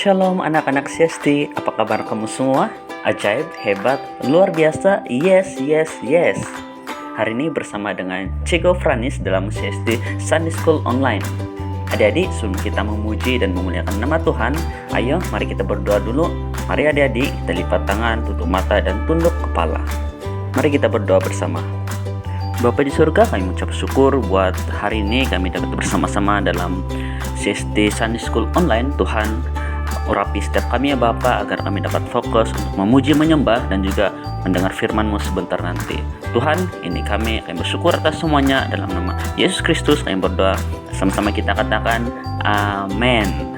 Shalom anak-anak CST, apa kabar kamu semua? Ajaib, hebat, luar biasa, yes, yes, yes. Hari ini bersama dengan Cego Franis dalam CST Sunday School Online. Adik-adik, sebelum kita memuji dan memuliakan nama Tuhan, ayo mari kita berdoa dulu. Mari adik-adik, kita lipat tangan, tutup mata, dan tunduk kepala. Mari kita berdoa bersama. Bapa di surga, kami mengucap syukur buat hari ini kami dapat bersama-sama dalam CST Sunday School Online. Tuhan, urapi setiap kami ya Bapa, agar kami dapat fokus untuk memuji, menyembah, dan juga mendengar firman-Mu sebentar nanti. Tuhan, ini kami bersyukur atas semuanya. Dalam nama Yesus Kristus kami berdoa. Sama-sama kita katakan amin.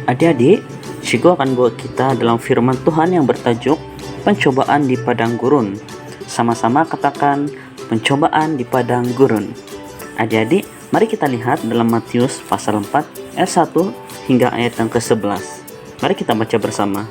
Adik-adik, Chico akan bawa kita dalam firman Tuhan yang bertajuk pencobaan di padang gurun. Sama-sama katakan pencobaan di padang gurun. Adik-adik, mari kita lihat dalam Matius pasal 4 ayat 1 hingga ayat yang ke-11. Mari kita baca bersama.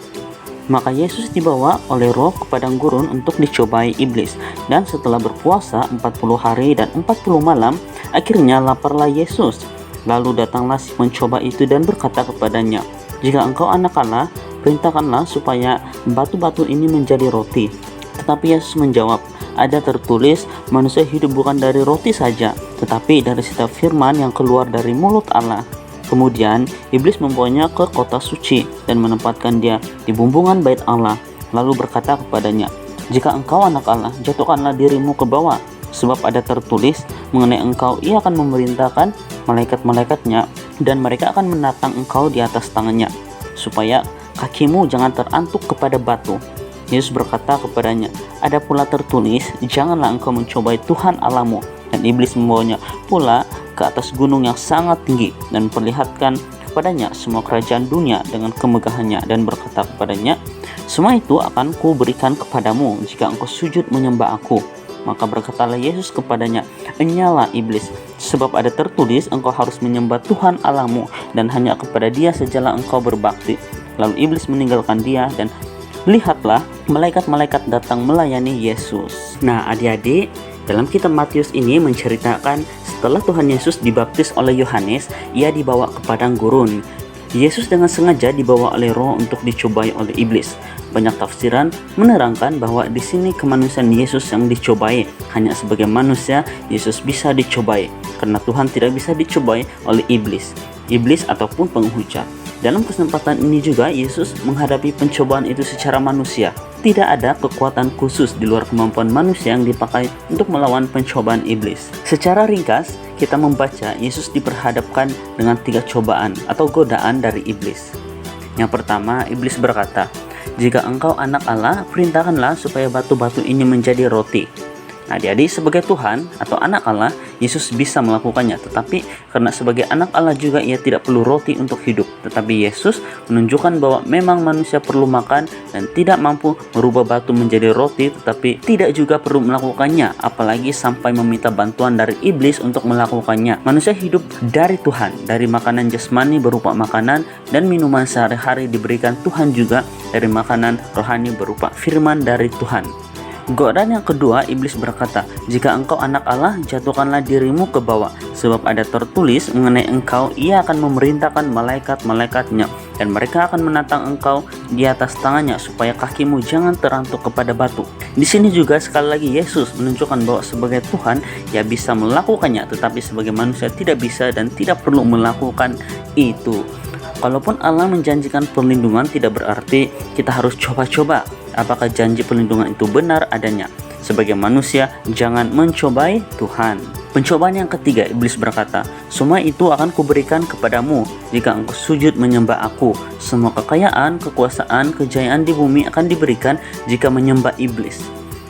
Maka Yesus dibawa oleh Roh ke padang gurun untuk dicobai iblis. Dan setelah berpuasa 40 hari dan 40 malam, akhirnya laparlah Yesus. Lalu datanglah si pencoba itu dan berkata kepadanya, "Jika engkau anak Allah, perintahkanlah supaya batu-batu ini menjadi roti." Tetapi Yesus menjawab, "Ada tertulis, manusia hidup bukan dari roti saja, tetapi dari setiap firman yang keluar dari mulut Allah." Kemudian iblis membawanya ke kota suci dan menempatkan dia di bumbungan bait Allah, lalu berkata kepadanya, "Jika engkau anak Allah, jatuhkanlah dirimu ke bawah, sebab ada tertulis mengenai engkau, ia akan memerintahkan malaikat-malaikatnya, dan mereka akan menatang engkau di atas tangannya, supaya kakimu jangan terantuk kepada batu." Yesus berkata kepadanya, "Ada pula tertulis, janganlah engkau mencobai Tuhan Allahmu." Dan iblis membawanya pula ke atas gunung yang sangat tinggi dan memperlihatkan kepadanya semua kerajaan dunia dengan kemegahannya, dan berkata kepadanya, "Semua itu akan kuberikan kepadamu jika engkau sujud menyembah aku." Maka berkatalah Yesus kepadanya, "Enyalah iblis, sebab ada tertulis, engkau harus menyembah Tuhan Allahmu, dan hanya kepada Dia sajalah engkau berbakti." Lalu iblis meninggalkan dia, dan lihatlah malaikat-malaikat datang melayani Yesus. Nah, adik-adik, dalam kitab Matius ini menceritakan setelah Tuhan Yesus dibaptis oleh Yohanes, ia dibawa ke padang gurun. Yesus dengan sengaja dibawa oleh Roh untuk dicobai oleh iblis. Banyak tafsiran menerangkan bahwa di sini kemanusiaan Yesus yang dicobai. Hanya sebagai manusia Yesus bisa dicobai, karena Tuhan tidak bisa dicobai oleh iblis ataupun penghujat. Dalam kesempatan ini juga Yesus menghadapi pencobaan itu secara manusia. Tidak ada kekuatan khusus di luar kemampuan manusia yang dipakai untuk melawan pencobaan iblis. Secara ringkas, kita membaca Yesus diperhadapkan dengan 3 cobaan atau godaan dari iblis. Yang pertama, iblis berkata, "Jika engkau anak Allah, perintahkanlah supaya batu-batu ini menjadi roti." Nah, adik-adik, sebagai Tuhan atau anak Allah, Yesus bisa melakukannya. Tetapi karena sebagai anak Allah juga ia tidak perlu roti untuk hidup. Tetapi Yesus menunjukkan bahwa memang manusia perlu makan dan tidak mampu merubah batu menjadi roti, tetapi tidak juga perlu melakukannya, apalagi sampai meminta bantuan dari iblis untuk melakukannya. Manusia hidup dari Tuhan, dari makanan jasmani berupa makanan dan minuman sehari-hari diberikan Tuhan juga dari makanan rohani berupa firman dari Tuhan. Godaan yang kedua, iblis berkata, "Jika engkau anak Allah, jatuhkanlah dirimu ke bawah, sebab ada tertulis mengenai engkau, ia akan memerintahkan malaikat-malaikatnya, dan mereka akan menatang engkau di atas tangannya, supaya kakimu jangan terantuk kepada batu." Di sini juga sekali lagi Yesus menunjukkan bahwa sebagai Tuhan ia bisa melakukannya, tetapi sebagai manusia tidak bisa dan tidak perlu melakukan itu. Kalaupun Allah menjanjikan perlindungan, tidak berarti kita harus coba-coba apakah janji perlindungan itu benar adanya. Sebagai manusia, jangan mencobai Tuhan. Pencobaan yang ketiga, iblis berkata, "Semua itu akan kuberikan kepadamu jika engkau sujud menyembah aku." Semua kekayaan, kekuasaan, kejayaan di bumi akan diberikan jika menyembah iblis.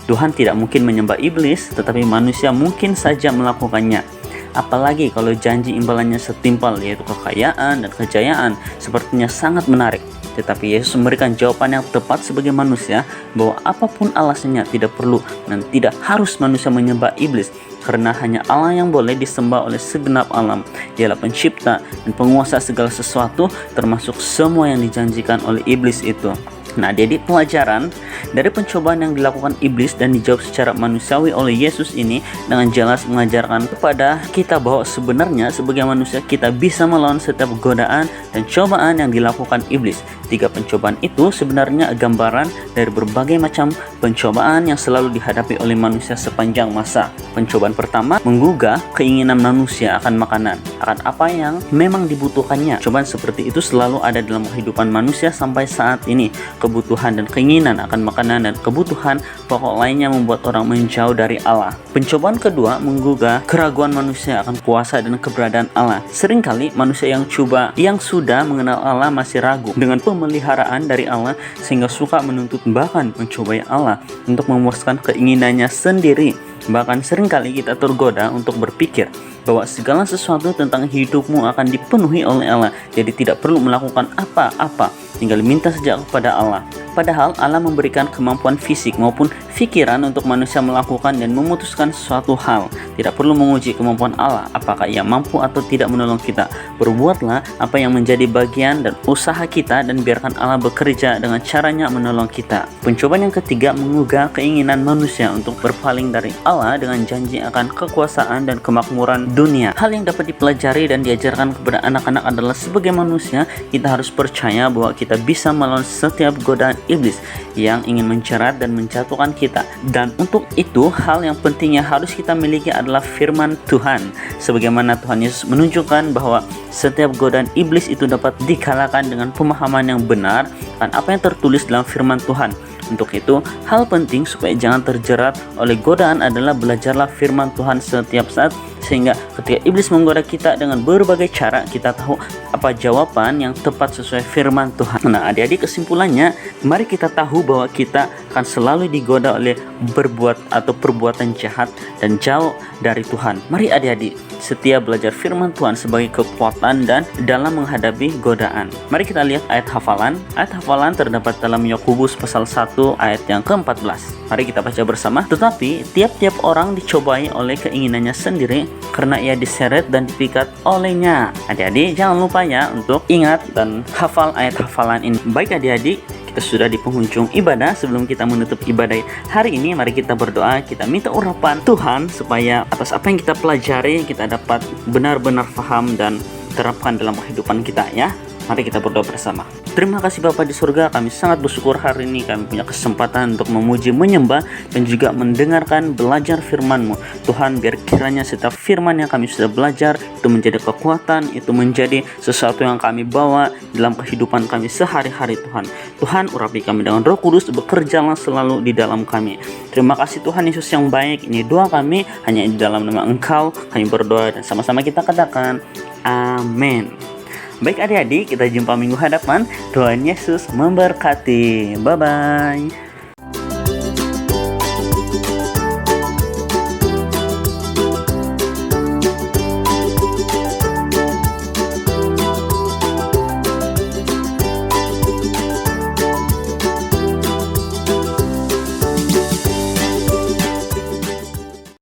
Tuhan tidak mungkin menyembah iblis, tetapi manusia mungkin saja melakukannya. Apalagi kalau janji imbalannya setimpal, yaitu kekayaan dan kejayaan, sepertinya sangat menarik. Tetapi Yesus memberikan jawaban yang tepat sebagai manusia, bahwa apapun alasannya tidak perlu dan tidak harus manusia menyembah iblis, karena hanya Allah yang boleh disembah oleh segenap alam. Dialah pencipta dan penguasa segala sesuatu, termasuk semua yang dijanjikan oleh iblis itu. Nah, jadi pelajaran dari pencobaan yang dilakukan iblis dan dijawab secara manusiawi oleh Yesus ini dengan jelas mengajarkan kepada kita bahwa sebenarnya sebagai manusia kita bisa melawan setiap godaan dan cobaan yang dilakukan iblis. 3 pencobaan itu sebenarnya gambaran dari berbagai macam pencobaan yang selalu dihadapi oleh manusia sepanjang masa. Pencobaan pertama menggugah keinginan manusia akan makanan, akan apa yang memang dibutuhkannya. Cobaan seperti itu selalu ada dalam kehidupan manusia sampai saat ini. Kebutuhan dan keinginan akan makanan dan kebutuhan pokok lainnya membuat orang menjauh dari Allah. Pencobaan kedua menggugah keraguan manusia akan kuasa dan keberadaan Allah. Seringkali manusia yang sudah mengenal Allah masih ragu dengan pemeliharaan dari Allah, sehingga suka menuntut bahkan mencobai Allah untuk memuaskan keinginannya sendiri. Bahkan seringkali kita tergoda untuk berpikir bahwa segala sesuatu tentang hidupmu akan dipenuhi oleh Allah. Jadi tidak perlu melakukan apa-apa, tinggal minta saja kepada Allah. Padahal Allah memberikan kemampuan fisik maupun pikiran untuk manusia melakukan dan memutuskan suatu hal. Tidak perlu menguji kemampuan Allah, apakah ia mampu atau tidak menolong kita. Berbuatlah apa yang menjadi bagian dan usaha kita dan biarkan Allah bekerja dengan caranya menolong kita. Pencobaan yang ketiga mengugah keinginan manusia untuk berpaling dari Allah dengan janji akan kekuasaan dan kemakmuran dunia. Hal yang dapat dipelajari dan diajarkan kepada anak-anak adalah sebagai manusia, kita harus percaya bahwa kita bisa melawan setiap godaan iblis yang ingin menjerat dan menjatuhkan kita. Dan untuk itu, hal yang penting yang harus kita miliki adalah firman Tuhan. Sebagaimana Tuhan Yesus menunjukkan bahwa setiap godaan iblis itu dapat dikalahkan dengan pemahaman yang benar dan apa yang tertulis dalam firman Tuhan. Untuk itu, hal penting supaya jangan terjerat oleh godaan adalah belajarlah firman Tuhan setiap saat, sehingga ketika iblis menggoda kita dengan berbagai cara, kita tahu apa jawaban yang tepat sesuai firman Tuhan. Nah, adik-adik, kesimpulannya, mari kita tahu bahwa kita akan selalu digoda oleh berbuat atau perbuatan jahat dan jauh dari Tuhan. Mari adik-adik setia belajar firman Tuhan sebagai kekuatan dan dalam menghadapi godaan. Mari kita lihat ayat hafalan. Ayat hafalan terdapat dalam Yakobus pasal 1 ayat yang ke-14. Mari kita baca bersama. Tetapi tiap-tiap orang dicobai oleh keinginannya sendiri, karena ia diseret dan dipikat olehnya. Adik-adik jangan lupa ya untuk ingat dan hafal ayat hafalan ini. Baik adik-adik, kita sudah di penghujung ibadah. Sebelum kita menutup ibadah hari ini, mari kita berdoa. Kita minta urapan Tuhan supaya atas apa yang kita pelajari, kita dapat benar-benar paham dan terapkan dalam kehidupan kita ya. Mari kita berdoa bersama. Terima kasih Bapa di surga, kami sangat bersyukur hari ini kami punya kesempatan untuk memuji, menyembah, dan juga mendengarkan, belajar firman-Mu. Tuhan, biar kiranya setiap firman yang kami sudah belajar itu menjadi kekuatan, itu menjadi sesuatu yang kami bawa dalam kehidupan kami sehari-hari Tuhan. Tuhan, urapi kami dengan Roh Kudus, bekerjalah selalu di dalam kami. Terima kasih Tuhan Yesus yang baik. Ini doa kami hanya di dalam nama Engkau. Kami berdoa dan sama-sama kita katakan amin. Baik adik-adik, kita jumpa minggu hadapan. Tuhan Yesus memberkati. Bye-bye.